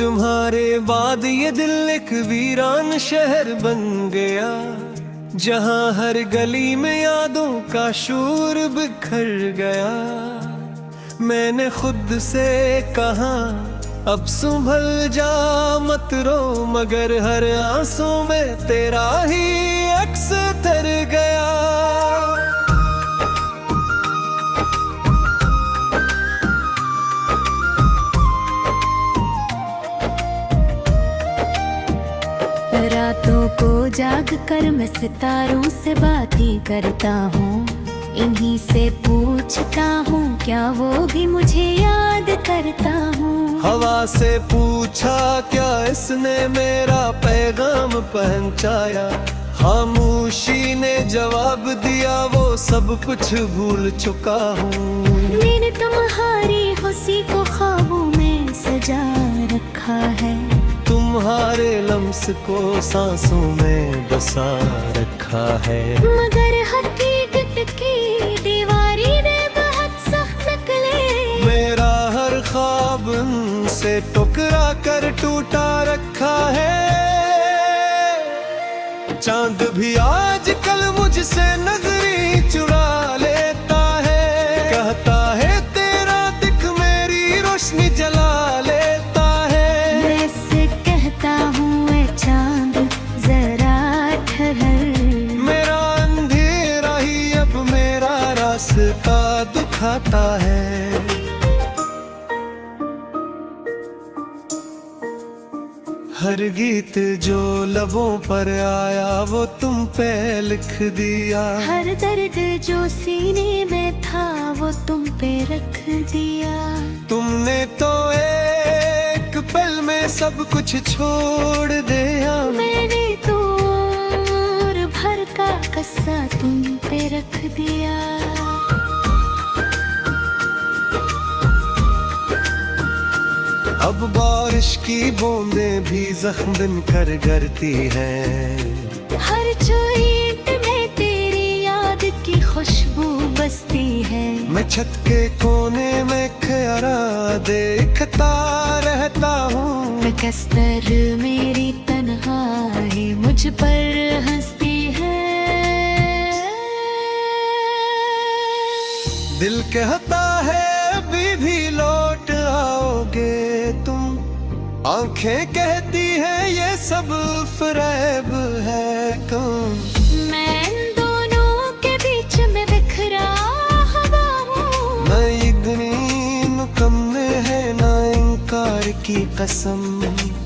तुम्हारे बाद ये दिल एक वीरान शहर बन गया, जहाँ हर गली में यादों का शोर बिखर गया। मैंने खुद से कहा अब संभल जा मत रो, मगर हर आंसू में तेरा ही अक्स तर गया। रातों को जाग कर मैं सितारों से बात ही करता हूँ, इन्हीं से पूछता हूँ क्या वो भी मुझे याद करता हूँ। हवा से पूछा क्या इसने मेरा पैगाम पहुंचाया, खामोशी ने जवाब दिया वो सब कुछ भूल चुका हूँ। मैंने तुम्हारी हंसी को ख्वाबों में सजा रखा है, तुम्हारे लम्स को सांसों में बसा रखा है। मगर हकीकत की दीवारी ने बहुत सख्त निकले, मेरा हर ख्वाब से टुकरा कर टूटा रखा है। चांद भी आजकल मुझसे नजरें चुरा लेता है, कहता है तेरा दिख मेरी रोशनी जला लेता है। मैं इससे कहता हूँ ए चांद जरा ठहर, मेरा अंधेरा ही अब मेरा रास्ता दिखाता है। हर गीत जो लबों पर आया वो तुम पे लिख दिया, हर दर्द जो सीने में था वो तुम पे रख दिया। तुमने तो एक पल में सब कुछ छोड़ दिया, मैंने तो उम्र भर का कस्सा तुम पे रख दिया। अब बारिश की बूंदें भी जख्म बिन कर गिरती हैं, हर ईंट में तेरी याद की खुशबू बसती है। मैं छत के कोने में खरा देखता रहता हूँ, कस्तर मेरी तन्हाई मुझ पर हंसती है। दिल कहता है अभी भी लौट आओगे तुम, आंखें कहती है ये सब फरेब है कौन। मैं इन दोनों के बीच में बिखरा हवा हूँ, न इतनी मुकम्मल है ना इनकार की कसम।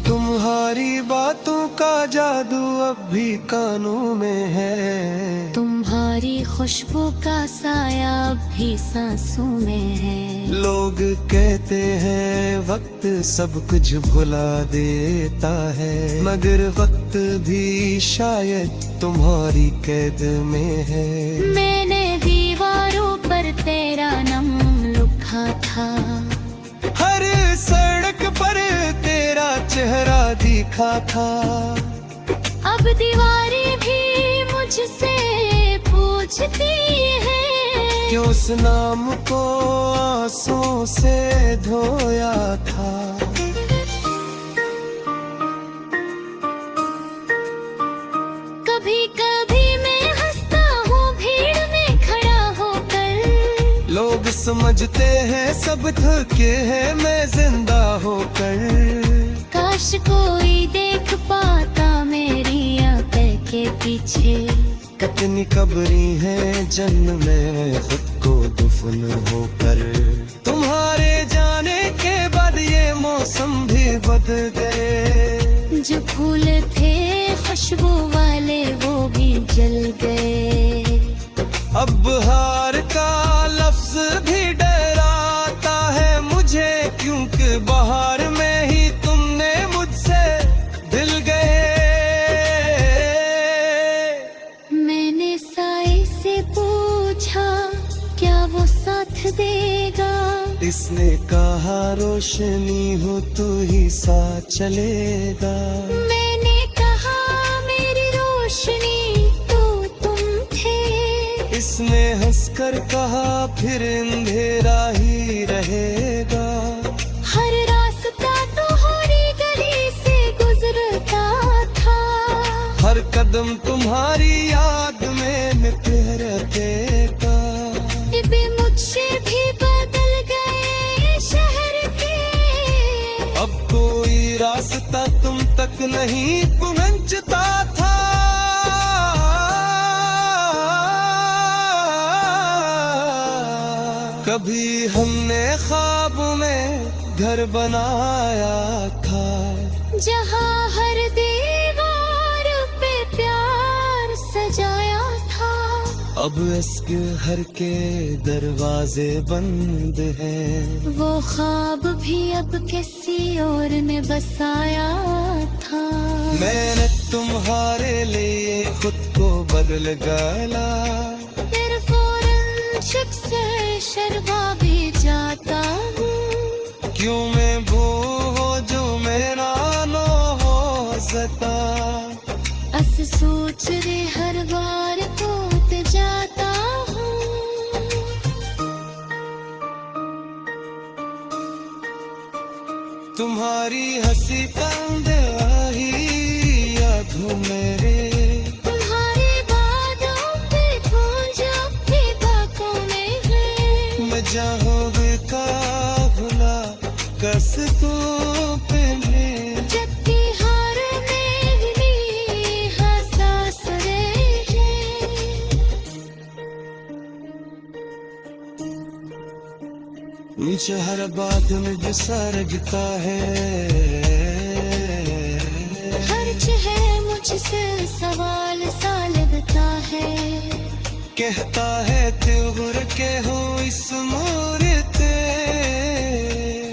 तुम्हारी बातों का जादू अब भी कानों में है, तुम्हारी खुशबू का साया अब भी सांसों में है। लोग कहते हैं वक्त सब कुछ भुला देता है, मगर वक्त भी शायद तुम्हारी कैद में है। मैंने दीवारों पर तेरा नाम लिखा था, हर सड़क पर तेरा चेहरा दिखा था। अब दीवारें भी मुझसे पूछती है क्यों उस नाम को आंसुओं से धोया था। कभी कभी मैं हंसता हूँ भीड़ में खड़ा होकर, लोग समझते हैं सब थके हैं मैं जिंदा होकर। काश कोई देख पाता मेरी आंखें के पीछे, कितनी कब्री है जन्म में खुद को दफन होकर। तुम्हारे जाने के बाद ये मौसम भी बदल गए, जो फूल थे खुशबू वाले वो भी जल गए। अब हार का लफ्ज भी डराता है मुझे, क्योंकि बाहर में ही तुमने मुझसे दिल गए। मैंने साए से पूछा क्या वो साथ देगा, इसने कहा रोशनी हो तू ही साथ चलेगा। मैंने कहा मेरी रोशनी तो तुम थे, इसने हंसकर कहा फिर अंधेरा ही रहेगा। हर रास्ता तो होरी कदम तुम्हारी याद में नित रहते का। ये भी मुझसे भी बदल गए शहर के, अब कोई रास्ता तुम तक नहीं पहुंचता था। कभी हमने ख्वाब में घर बनाया था, जहाँ हर दीवार पे प्यार सजाया था। अब इसके घर के दरवाजे बंद हैं। वो ख्वाब भी अब किसी और ने बसाया था। मैंने तुम्हारे लिए खुद को बदल गया, फिर फौरन शुक से शर्मा भी जाता हूँ। क्यों मैं वो हो जो मेरा नो हो सता। अस सोच रे हर बार टूट जाता हूँ। तुम्हारी हंसी तंदही यादों मेरे, तुम्हारी बातों पे गूंज अपनी बातों में है। मैं जाऊँ का भुला कस तो पे मैं। जबकि हार में भी हंसास रहे हैं। नीचे हर बात में गुस्सा रखता है, खर्च है मुझसे सवाल सा लगता है। कहता है त्योहार के हो इस मूर्ते।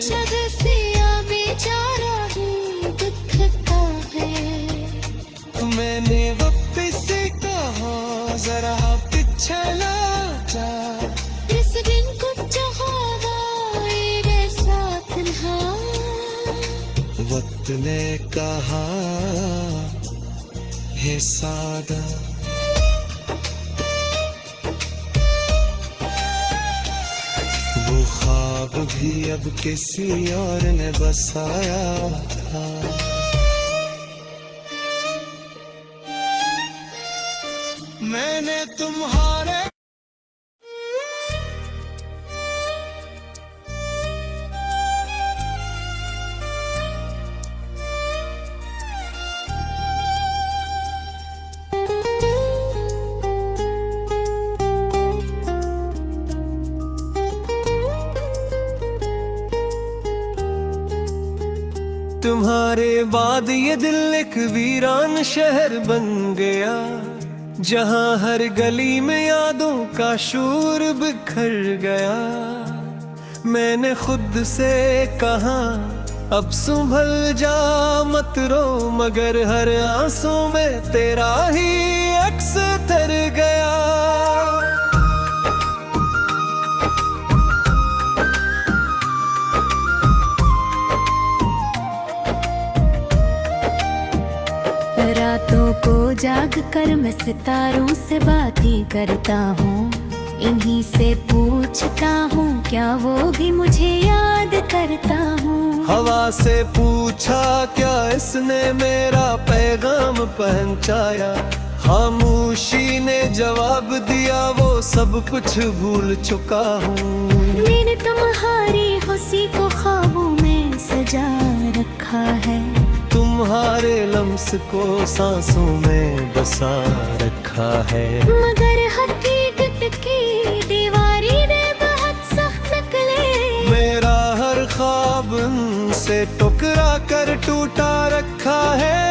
जब सिया बेचारा ही दिखता है। मैंने वापिस कहा जरा पीछे ला जा। इस दिन कुछ होगा मेरे साथ ना। वक्त ने कहा है सादा, वो ख्वाब भी अब किसी और ने बसाया था। मैंने तुम्हारे तुम्हारे बाद ये दिल एक वीरान शहर बन गया, जहाँ हर गली में यादों का शूर बिखर गया। मैंने खुद से कहा अब संभल जा मत रो, मगर हर आंसू में तेरा ही अक्स तर गया। रातों को जाग कर मैं सितारों से बात ही करता हूँ। इन्हीं से पूछता हूँ क्या वो भी मुझे याद करता हूँ। हवा से पूछा क्या इसने मेरा पैगाम पहुंचाया, खामोशी ने जवाब दिया वो सब कुछ भूल चुका हूँ। मैंने तुम्हारी हंसी को ख्वाबों में सजा रखा है, तुम्हारे लम्स को सांसों में बसा रखा है। मगर हकीकत की दीवारी ने बहुत सख्त निकले। मेरा हर ख्वाब से टुकरा कर टूटा रखा है।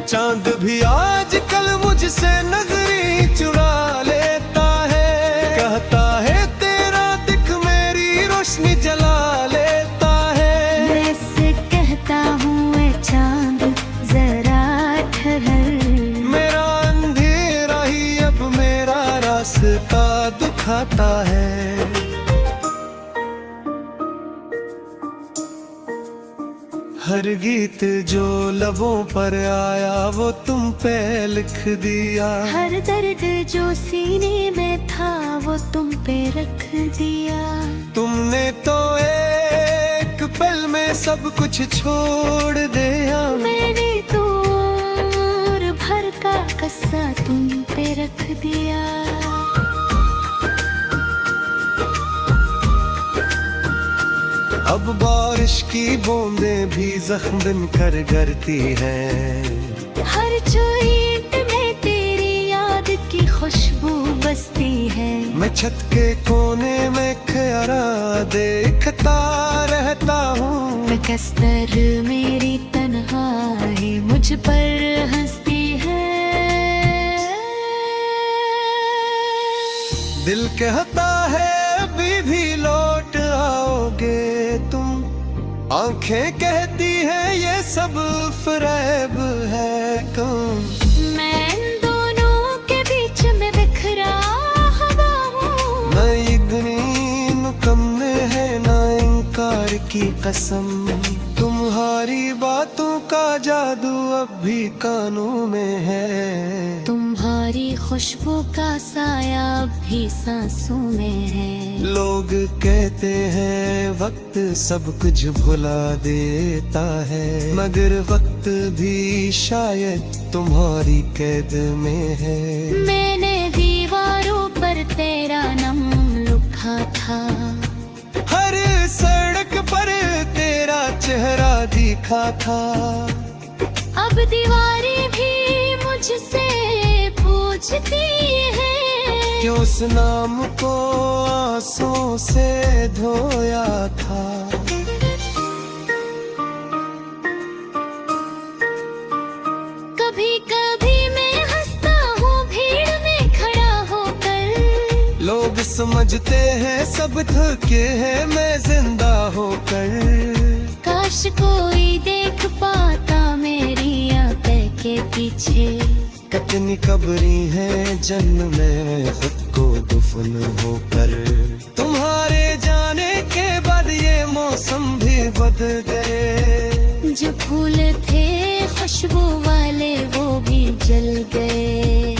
चांद भी आजकल मुझसे नजरी चुरा लेता है, कहता है तेरा दिख मेरी रोशनी जला लेता है। वैसे कहता हूँ ऐ चांद जरा ठहर, मेरा अंधेरा ही अब मेरा रास्ता दिखाता है। हर गीत जो लबों पर आया वो तुम पे लिख दिया, हर दर्द जो सीने में था वो तुम पे रख दिया। तुमने तो एक पल में सब कुछ छोड़ दिया। मैंने तो कस्सा तुम पे रख दिया। अब बारिश की बूंदें भी जख्म बनकर गिरती हैं। हर ईंट में तेरी याद की खुशबू बसती है। मैं छत के कोने में खयारा देखता रहता हूँ। कसतर मेरी तन्हाई मुझ पर हंसती है। दिल कहता है अभी भी लौट आओगे तुम। आंखें कहती है ये सब फरेब है कौन। मैं इन दोनों के बीच में बिखरा हवा हूँ। न इतनी मुकम्मे है ना इनकार की कसम। तुम्हारी बातों का जादू अब भी कानों में है। तुम्हारी खुशबू का साया अब भी सांसों में है। लोग कहते हैं वक्त सब कुछ भुला देता है, मगर वक्त भी शायद तुम्हारी कैद में है। मैंने दीवारों पर तेरा नाम लिखा था। हर सड़क पर तेरा चेहरा दिखा था। अब दीवारें भी मुझसे पूछती है कि उस नाम को आंसुओं से धोया था। कभी कभी मैं हंसता हूँ भीड़ में खड़ा होकर। लोग समझते हैं सब थके हैं मैं जिंदा होकर। काश कोई देख पाता मेरी आंखें के पीछे। कितनी कब्री है जन्म में खुद को दफन होकर। तुम्हारे जाने के बाद ये मौसम भी बदल गए। जो फूल थे खुशबू वाले वो भी जल गए।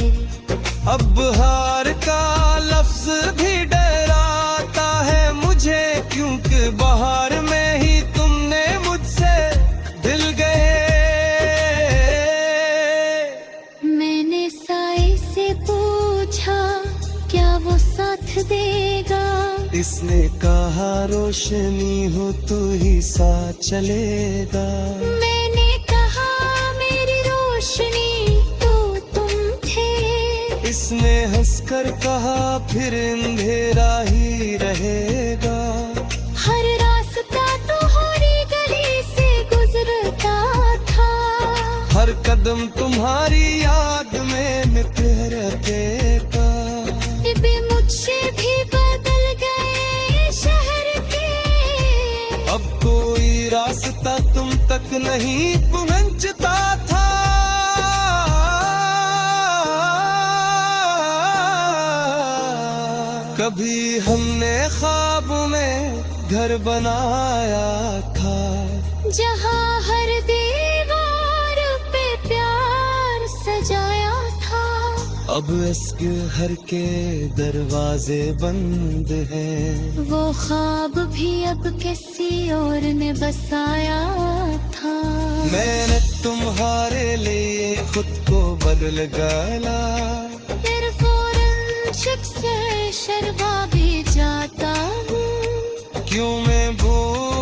अब हार का लफ्ज भी डराता है मुझे, क्योंकि बाहर में ही तुमने मुझसे दिल गए। मैंने साए से पूछा क्या वो साथ देगा। इसने कहा रोशनी हो तू ही साथ चलेगा। मैंने कहा मेरी रोशनी तो तुम थे। इसने हंसकर कहा फिर अंधेरा ही रहेगा। हर रास्ता तुम्हारी गली से गुजरता था। हर कदम तुम्हारी याद में निखरतेगा। भी मुझसे भी बदल गए शहर के। अब कोई रास्ता तुम तक नहीं पहुंचता था। कभी हमने ख्वाब में घर बनाया था। जहाँ हर दीवार पे प्यार सजाया था। अब इसके हर के दरवाजे बंद हैं। वो ख्वाब भी अब किसी और ने बसाया था। मैंने तुम्हारे लिए खुद को बदल गया। फिर फौरन चुप से शर्मा भी जाता हूँ। क्यों मैं वो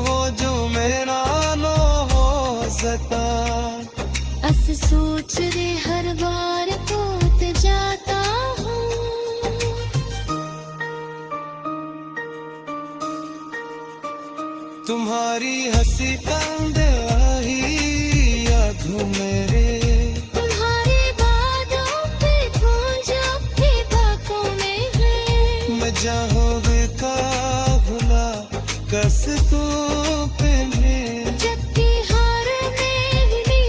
हो जो मेरा नो हो सता। अस सोच रे हर बार टूट जाता हूँ। तुम्हारी हंसी तंद आई यादों मेरे। तुम्हारी बातों पे गूंज अपनी बातों में है। मैं जाऊँ का भुला कस तू पे मैं। जबकि हार में भी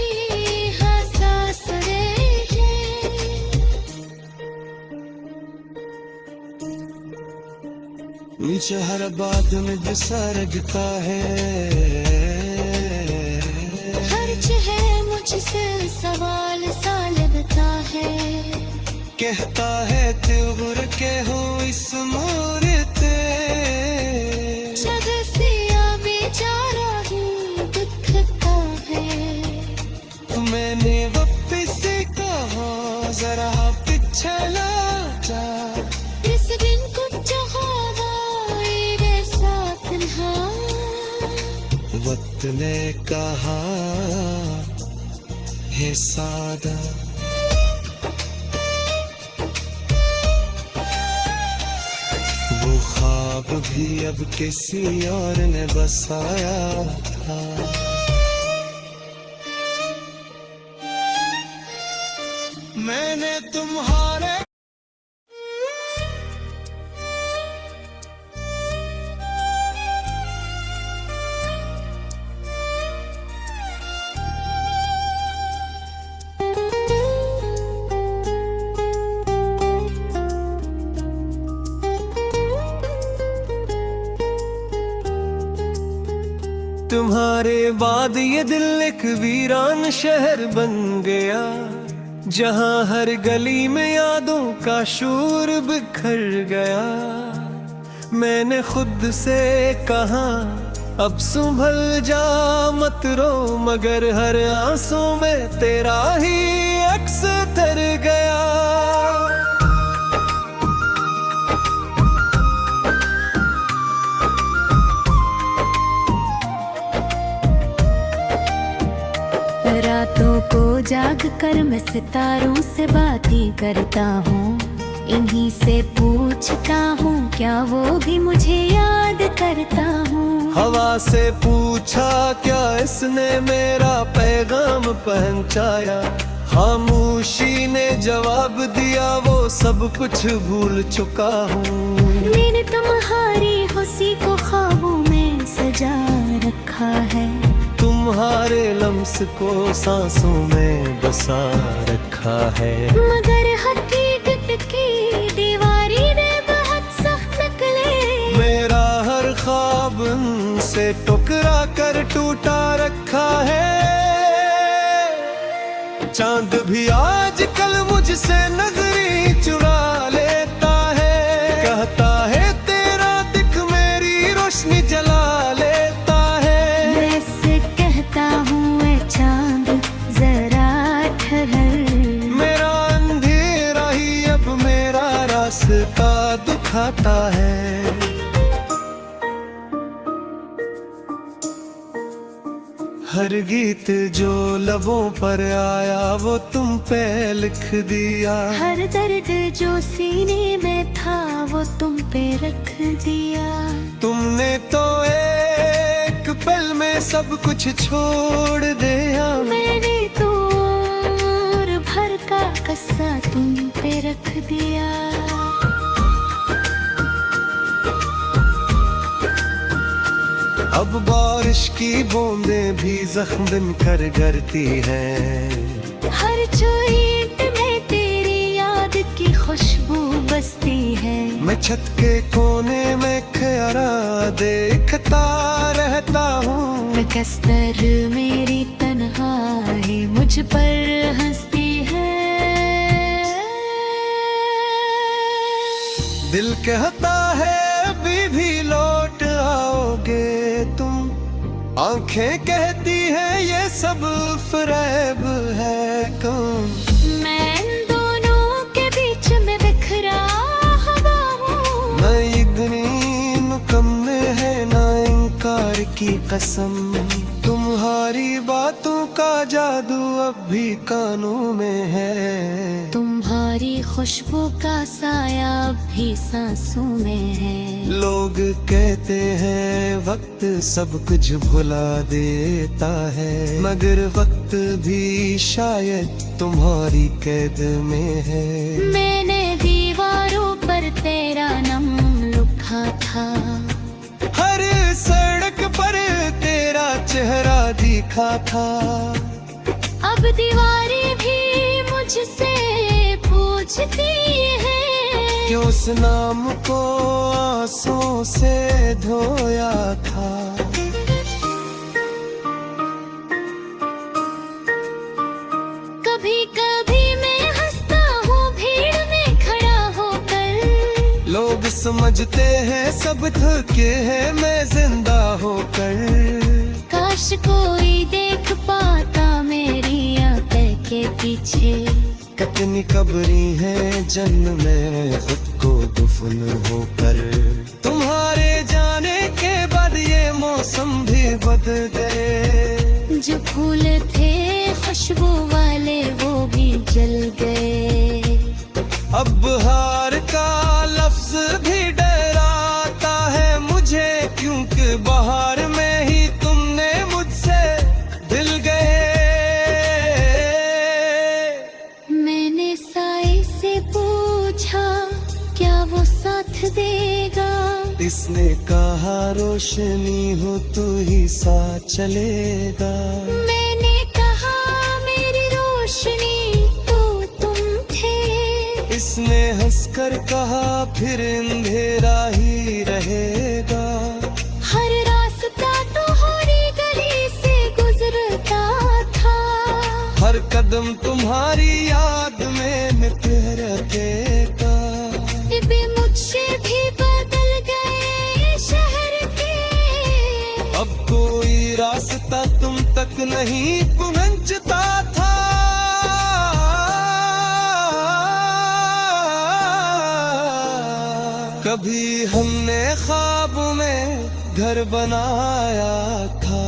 हसास रहे। नीचे हर बात में जो सरगता है। हर चेहरे मुझसे सवाल सा लगता है। कहता है त्योर के हो इस मूर्ते। जग सिया बेचारा ही दिखता है। मैंने वापिस कहा छला जा। इस दिन कुछ हवाए वैसा तन्हा, वक्त ने कहा है सादा। वो ख्वाब भी अब किसी और ने बसाया था। मैंने तुम्हारे तुम्हारे बाद ये दिल एक वीरान शहर बन गया, जहाँ हर गली में यादों का शूर बिखर गया। मैंने खुद से कहा अब संभल जा मत रो, मगर हर आंसू में तेरा ही अक्स तर गया। रातों को जाग कर मैं सितारों से बातें करता हूँ, इन्हीं से पूछता हूँ क्या वो भी मुझे याद करता हूँ। हवा से पूछा क्या इसने मेरा पैगाम पहुंचाया, खामोशी ने जवाब दिया वो सब कुछ भूल चुका हूँ। मैंने तुम्हारी हंसी को ख्वाबों में सजा रखा है, तुम्हारे लम्स को सांसों में बसा रखा है। मगर हकीकत की दीवारी ने बहुत सख्त निकले, मेरा हर ख्वाब से टुकरा कर टूटा रखा है। चांद भी आजकल मुझसे नजरी चुरा लेता है, कहता है तेरा दिख मेरी रोशनी जला लेता है। वैसे कहता हूँ ऐ चांद जरा ठहर, मेरा अंधेरा ही अब मेरा रास्ता दिखाता है। हर गीत जो लबों पर आया वो तुम पे लिख दिया, हर दर्द जो सीने में था वो तुम पे रख दिया। तुमने तो एक पल में सब कुछ छोड़ दिया, मैंने तो उम्र भर का कस्सा तुम पे रख दिया। अब बारिश की बूंदें भी जख्म बिन कर गिरती हैं, हर ईंट में तेरी याद की खुशबू बसती है। मैं छत के कोने में खरा देखता रहता हूँ, कस्तर मेरी तन्हाई मुझ पर हंसती है। दिल कहता है अभी भी लौट आओगे तुम, आंखें कहती है ये सब फरेब है कौन। मैं इन दोनों के बीच में बिखरा हवा हूँ, न इतनी मुकम्मल है ना इनकार की कसम। तुम्हारी बातों का जादू अब भी कानों में है, तुम्हारी खुशबू का साया अब भी सांसों में है। लोग कहते हैं वक्त सब कुछ भुला देता है, मगर वक्त भी शायद तुम्हारी कैद में है। मैंने दीवारों पर तेरा नाम लिखा था, हर सड़क पर तेरा चेहरा दिखा था। अब दीवारें भी मुझसे पूछती है कि उस नाम को आंसुओं से धोया था। कभी कभी मैं हंसता हूँ भीड़ में खड़ा होकर, लोग समझते हैं सब थके हैं मैं जिंदा होकर। काश कोई देख पाता मेरी आंखें के पीछे कितनी कबरी है जन्म में खुद को दफन होकर। तुम्हारे जाने के बाद ये मौसम भी बदल गए। जो फूल थे खुशबू वाले वो भी जल गए। अब हार का लफ्ज भी डराता है मुझे, क्योंकि बाहर में ही तुमने मुझसे दिल गए। मैंने साए से पूछा क्या वो साथ देगा। इसने कहा रोशनी हो तू ही साथ चलेगा। मैंने कहा मेरी रोशनी तो तुम थे। इसने हंसकर कहा फिर अंधेरा ही रहेगा। हर रास्ता तो हरी गली से गुजरता था। हर कदम तुम्हारी याद में निकलते का। भी मुझसे भी बदल गए शहर के। अब कोई रास्ता तुम तक नहीं पहुंचता था। कभी हमने ख्वाब में घर बनाया था,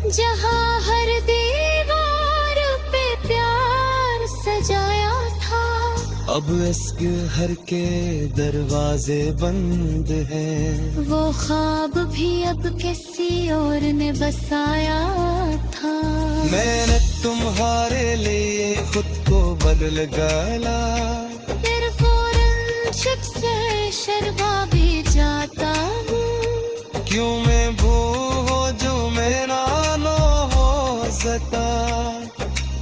जहाँ हर दीवार पे प्यार सजाया था। अब इसके हर के दरवाजे बंद हैं। वो ख्वाब भी अब किसी और ने बसाया था। मैंने तुम्हारे लिए खुद को बदल गया। फिर फौरन शुक से शर्मा भी जाता हूँ। क्यों मैं वो हो जो मेरा नो हो सता।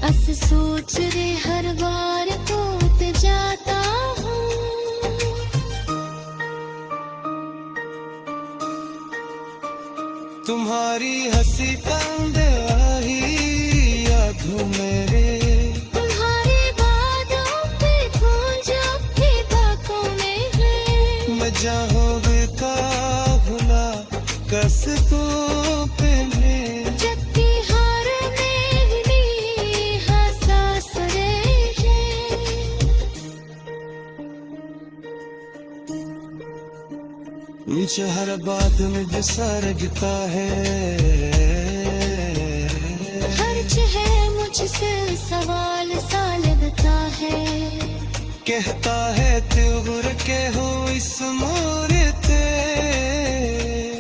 अस सोच रे हर बार टूट जाता हूँ। तुम्हारी हंसी तंदही यादों मेरे। तुम्हारी बातों पे गूंज अपनी बातों में है। मैं जाऊँ का भुला कस तो पे में। जबकि हार में भी हसास रहे नीचे हर बात में जैसा रखता है। खर्च है मुझसे सवाल सा लगता है। कहता है त्योर के हो इस मोरते।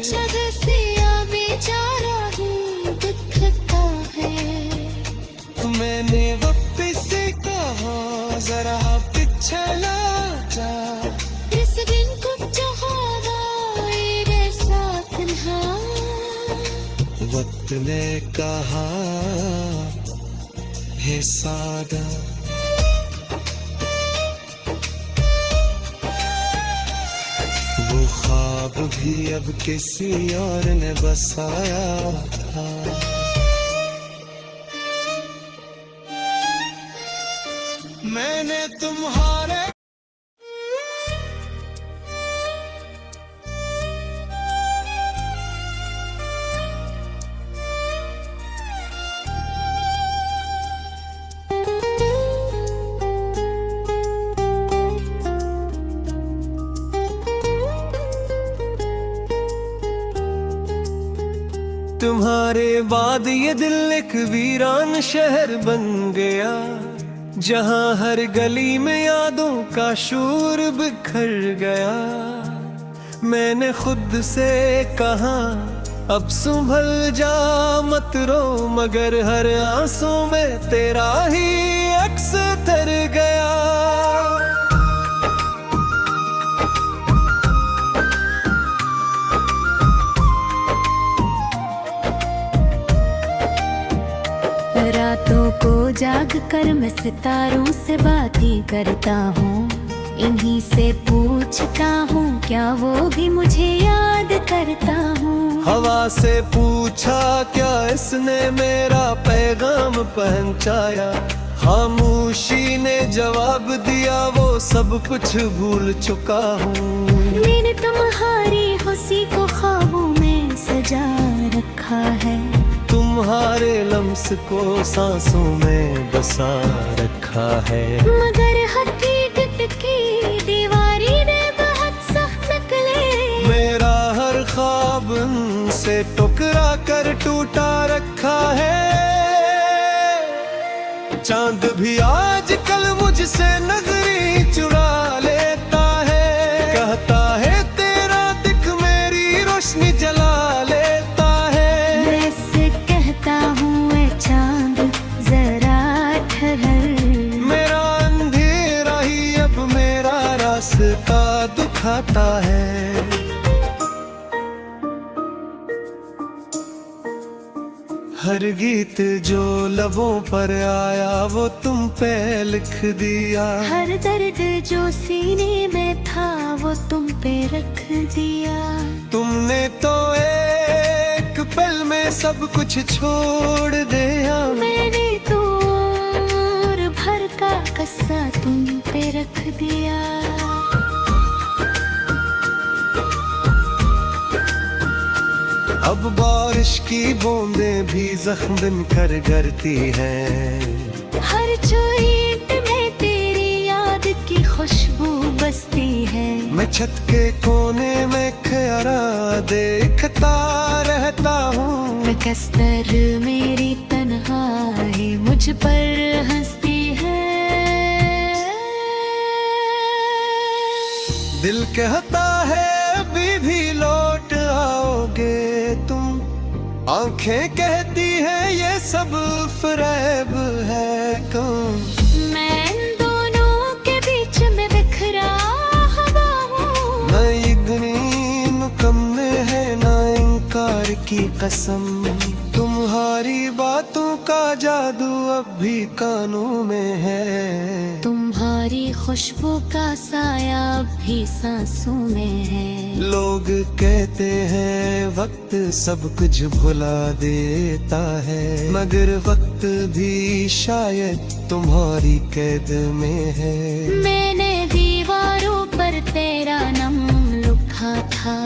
चरसिया बेचारा ही दिखता है। मैंने वापिस कहा जरा पीछे लौट जा। इस दिन कुछ जहारा मेरे साथ था। वक्त ने कहा है सादा। वो ख्वाब भी अब किसी और ने बसाया था। मैंने तुम्हारे तुम्हारे बाद ये दिल एक वीरान शहर बन गया, जहाँ हर गली में यादों का शूर बिखर गया। मैंने खुद से कहा अब संभल जा मत रो, मगर हर आंसू में तेरा ही अक्स तर गया। रातों को जाग कर मैं सितारों से बातें करता हूँ। इन्हीं से पूछता हूँ क्या वो भी मुझे याद करता हूँ। हवा से पूछा क्या इसने मेरा पैगाम पहुंचाया। खामोशी ने जवाब दिया वो सब कुछ भूल चुका हूँ। मैंने तुम्हारी खुशी को ख्वाबों में सजा रखा है। तुम्हारे लम्स को सांसों में बसा रखा रखा है। मगर हकीकत की दीवारी ने बहुत सख्त निकले। मेरा हर ख्वाब से टुकरा कर टूटा रखा है। चांद भी आजकल मुझसे नजरी चुरा लेता है। कहता है तेरा दिख मेरी रोशनी जला लेता है। मैं इससे कहता हूँ ए चांद जरा ठहर। मेरा अंधेरा ही अब मेरा रास्ता दिखाता है। हर गीत जो लबों पर आया वो तुम पे लिख दिया। हर दर्द जो सीने में था वो तुम पे रख दिया। तुमने तो एक पल में सब कुछ छोड़ दिया। मैंने तो उम्र भर का कस्सा तुम पे रख दिया। अब बारिश की बूंदें भी जख्म बिन कर गिरती हैं। हर ईंट में तेरी याद की खुशबू बसती है। मैं छत के कोने में खरा देखता रहता हूँ। कसतर मेरी तन्हाई मुझ पर हंसती है। दिल कहता है अभी भी लौट आओगे तुम। आंखें कहती है ये सब फरेब है क्यों। मैं इन दोनों के बीच में बिखरा हवा हूँ। न इतनी मुकम्मल है ना इनकार की कसम। तुम्हारी बातों का जादू अब भी कानों में है। तुम्हारी खुशबू का साया भी सांसों में है। लोग कहते हैं वक्त सब कुछ भुला देता है। मगर वक्त भी शायद तुम्हारी कैद में है। मैंने दीवारों पर तेरा नाम लिखा था।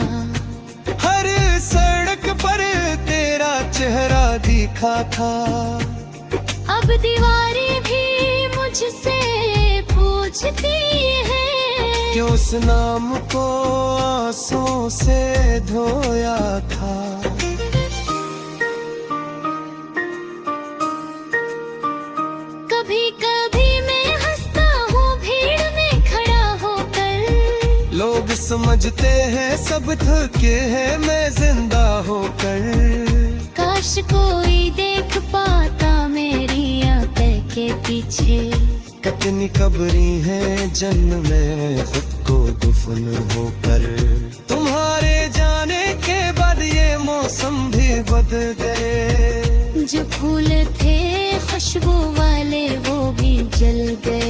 हर सड़क पर तेरा चेहरा दिखा था। अब दीवारें भी मुझसे पूछती है कि उस नाम को आंसुओं से धोया था। कभी कभी मैं हंसता हूँ भीड़ में खड़ा होकर। लोग समझते हैं सब थके हैं मैं जिंदा होकर। काश कोई देख पाता मेरी आंखें के पीछे। कितनी कब्री है जन्म में खुद को दफन होकर। तुम्हारे जाने के बाद ये मौसम भी बदल गए। जो फूल थे खुशबू वाले वो भी जल गए।